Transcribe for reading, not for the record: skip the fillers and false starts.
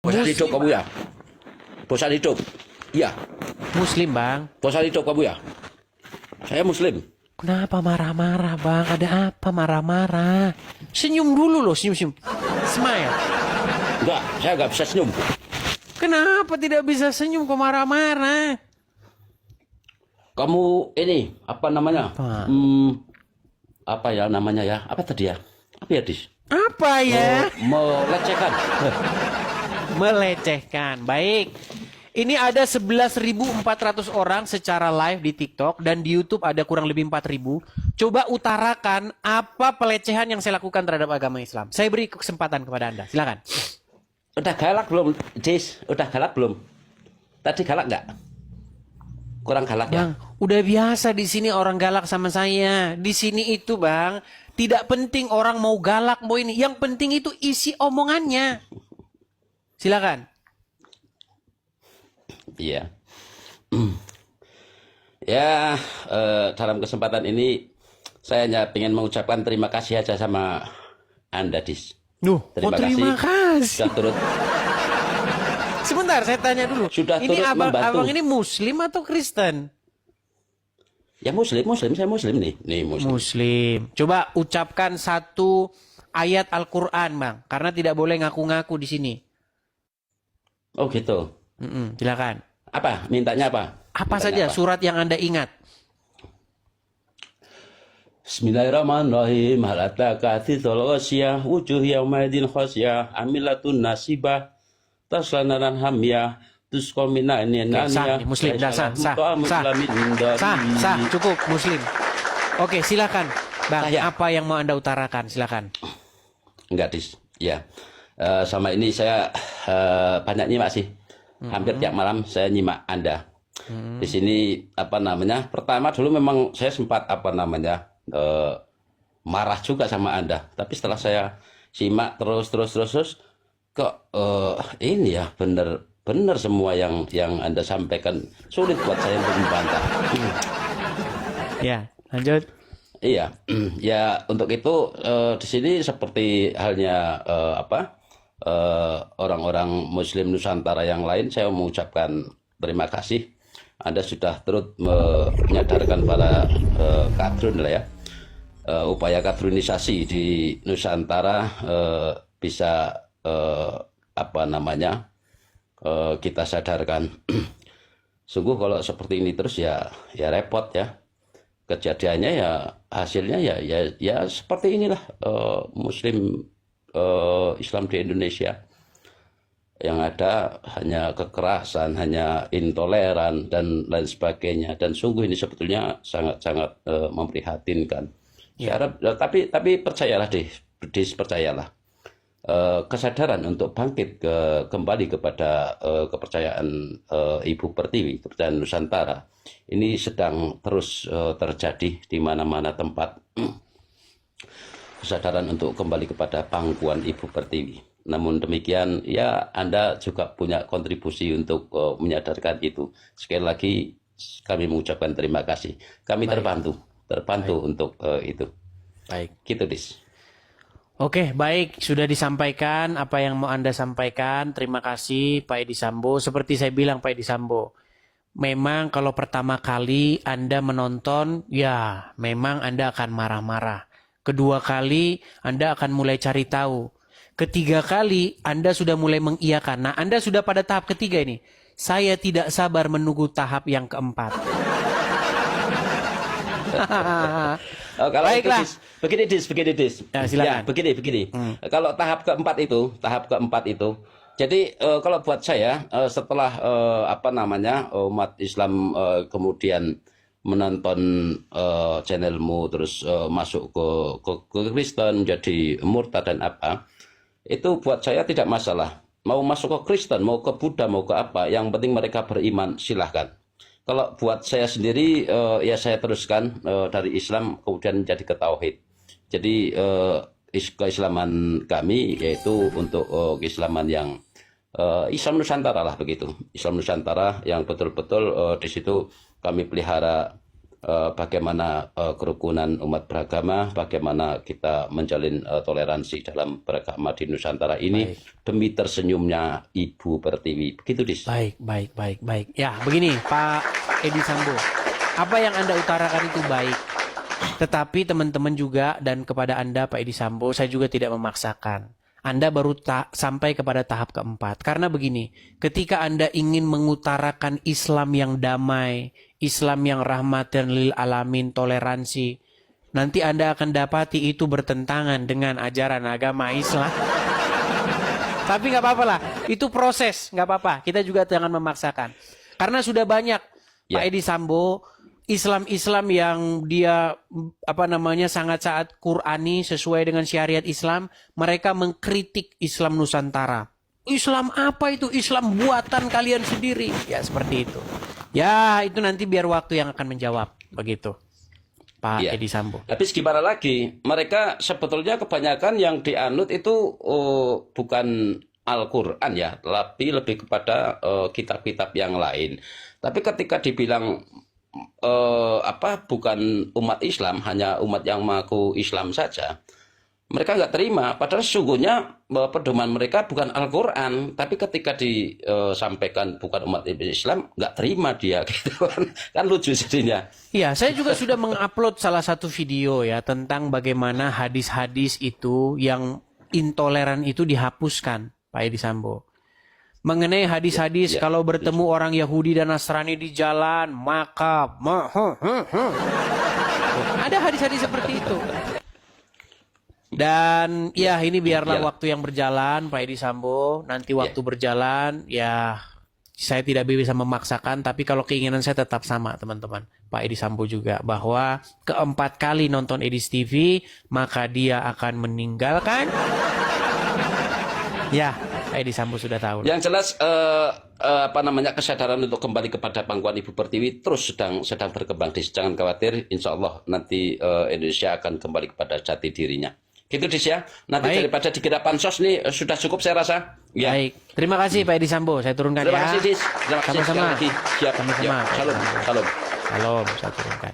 Bosan hidup kamu ya? Bosan hidup? Iya. Muslim, Bang. Bosan hidup kamu ya? Saya Muslim. Kenapa marah-marah, Bang? Ada apa marah-marah? Senyum dulu loh, senyum-senyum. Smile. Enggak, saya nggak bisa senyum. Kenapa tidak bisa senyum kok marah-marah? Kamu ini apa namanya? Apa? Apa ya namanya ya? Apa tadi ya? Apa ya, Dis? Apa ya? Melecehkan. Melecehkan. Baik. Ini ada 11.400 orang secara live di TikTok dan di YouTube ada kurang lebih 4.000. Coba utarakan apa pelecehan yang saya lakukan terhadap agama Islam. Saya beri kesempatan kepada Anda. Silakan. Udah galak belum, Dis? Udah galak belum? Tadi galak nggak? Kurang galak ya? Bang, udah biasa di sini orang galak sama saya. Di sini itu, Bang, tidak penting orang mau galak mau ini. Yang penting itu isi omongannya. Silakan. Iya. Ya, dalam kesempatan ini saya hanya ingin mengucapkan terima kasih aja sama Anda, Dis. Terima kasih. Sudah turut. Sebentar, saya tanya dulu. Sudah ini turut membantu. abang ini Muslim atau Kristen? Ya Muslim, saya Muslim nih. Nih Muslim. Muslim. Coba ucapkan satu ayat Al-Quran, Bang. Karena tidak boleh ngaku-ngaku di sini. Oh gitu. Silakan. Apa? Mintanya apa? Apa Mintanya saja apa? surat yang Anda ingat? Bismillahirrahmanirrahim. Hal ataka hadithul ghasyiyah wujuh yaumaidin khasyiyah amilatun nasibah taslanaran hamyah tusqa min ainin Sah, aniyah. Muslim. Dah, sah. Cukup, Muslim. Oke, silakan. Bang, Saya. apa yang mau Anda utarakan? Silakan. Enggak, Dis. Ya. Sama ini saya banyak nyimak sih. Hampir tiap malam saya nyimak Anda. Di sini apa namanya? Pertama dulu memang saya sempat apa namanya? Marah juga sama Anda. Tapi setelah saya simak terus kok ini ya benar semua yang Anda sampaikan, sulit buat saya untuk membantah. Ya, lanjut. Iya, ya untuk itu di sini seperti halnya orang-orang Muslim Nusantara yang lain, saya mengucapkan terima kasih. Anda sudah turut menyadarkan para kadrun lah ya, upaya kadrunisasi di Nusantara bisa apa namanya kita sadarkan. Sungguh kalau seperti ini terus ya repot ya. Kejadiannya ya hasilnya ya seperti inilah Muslim Islam di Indonesia. Yang ada hanya kekerasan, hanya intoleran dan lain sebagainya, dan sungguh ini sebetulnya sangat-sangat memprihatinkan. Ya. Tapi percayalah percayalah. Kesadaran untuk bangkit kembali kepada kepercayaan Ibu Pertiwi, kepercayaan Nusantara, ini sedang terus terjadi di mana-mana tempat. Kesadaran untuk kembali kepada pangkuan Ibu Pertiwi. Namun demikian, ya Anda juga punya kontribusi untuk menyadarkan itu. Sekali lagi kami mengucapkan terima kasih. Kami terbantu untuk itu. Baik. Gitu, Dis. Oke, baik. Sudah disampaikan apa yang mau Anda sampaikan. Terima kasih Pak Edi Sambo. Seperti saya bilang Pak Edi Sambo, memang kalau pertama kali Anda menonton, ya memang Anda akan marah-marah. Kedua kali Anda akan mulai cari tahu. Ketiga kali Anda sudah mulai mengiyakan. Nah, Anda sudah pada tahap ketiga ini. Saya tidak sabar menunggu tahap yang keempat. Kalau Baiklah. itu, begini Dis. Ya, silakan. Ya, begini. Kalau tahap keempat itu, jadi kalau buat saya setelah apa namanya umat Islam kemudian menonton channelmu terus masuk ke Kristen menjadi murtad dan apa, itu buat saya tidak masalah. Mau masuk ke Kristen, mau ke Buddha, mau ke apa, yang penting mereka beriman, silahkan. Kalau buat saya sendiri, ya saya teruskan dari Islam kemudian menjadi ke Tauhid. Jadi keislaman kami yaitu untuk keislaman yang Islam Nusantara lah begitu. Islam Nusantara yang betul-betul di situ kami pelihara bagaimana kerukunan umat beragama, bagaimana kita menjalin toleransi dalam beragama di Nusantara ini demi tersenyumnya Ibu Pertiwi. Begitu, Dis. Baik. Ya, begini, Pak Edi Sambo. Apa yang Anda utarakan itu baik. Tetapi teman-teman juga dan kepada Anda, Pak Edi Sambo, saya juga tidak memaksakan. Anda baru sampai kepada tahap keempat. Karena begini, ketika Anda ingin mengutarakan Islam yang damai, Islam yang rahmatan lil alamin, toleransi, nanti Anda akan dapati itu bertentangan dengan ajaran agama Islam. Tapi nggak apa-apa lah, itu proses, nggak apa-apa. Kita juga jangan memaksakan. Karena sudah banyak, Pak Edi Sambo, Islam yang dia sangat Qurani sesuai dengan syariat Islam, mereka mengkritik Islam Nusantara. Islam apa itu? Islam buatan kalian sendiri. Ya seperti itu. Ya itu nanti biar waktu yang akan menjawab. Begitu Pak Edi Sambo. Tapi gimana lagi? Mereka sebetulnya kebanyakan yang dianut itu bukan Al-Quran ya, tapi lebih kepada kitab-kitab yang lain. Tapi ketika dibilang bukan umat Islam, hanya umat yang mengaku Islam saja, mereka nggak terima. Padahal sesungguhnya pedoman mereka bukan Al-Quran, tapi ketika disampaikan bukan umat Islam, nggak terima dia, gitu kan lucu jadinya. Iya, saya juga sudah mengupload salah satu video ya tentang bagaimana hadis-hadis itu yang intoleran itu dihapuskan, Pak Edi Sambo. Mengenai hadis-hadis kalau bertemu orang Yahudi dan Nasrani di jalan, maka ada hadis-hadis seperti itu. Dan ya ini biarlah waktu yang berjalan, Pak Edi Sambo. Nanti waktu berjalan, ya saya tidak bisa memaksakan. Tapi kalau keinginan saya tetap sama, teman-teman. Pak Edi Sambo juga. Bahwa keempat kali nonton Edis TV, maka dia akan meninggalkan. Ya, Pak Edi Sambo sudah tahu. Yang jelas kesadaran untuk kembali kepada pangkuan Ibu Pertiwi terus sedang berkembang. Jangan khawatir, insya Allah nanti Indonesia akan kembali kepada jati dirinya. Gitu, Dis ya. Nanti daripada dikira pansos nih sudah cukup saya rasa. Ya. Baik. Terima kasih Pak Edi Sambo. Saya turunkan Terima kasih, Dis. Terima kasih. Sama-sama. Siap. Sama-sama. Salam. Salam, saya turunkan.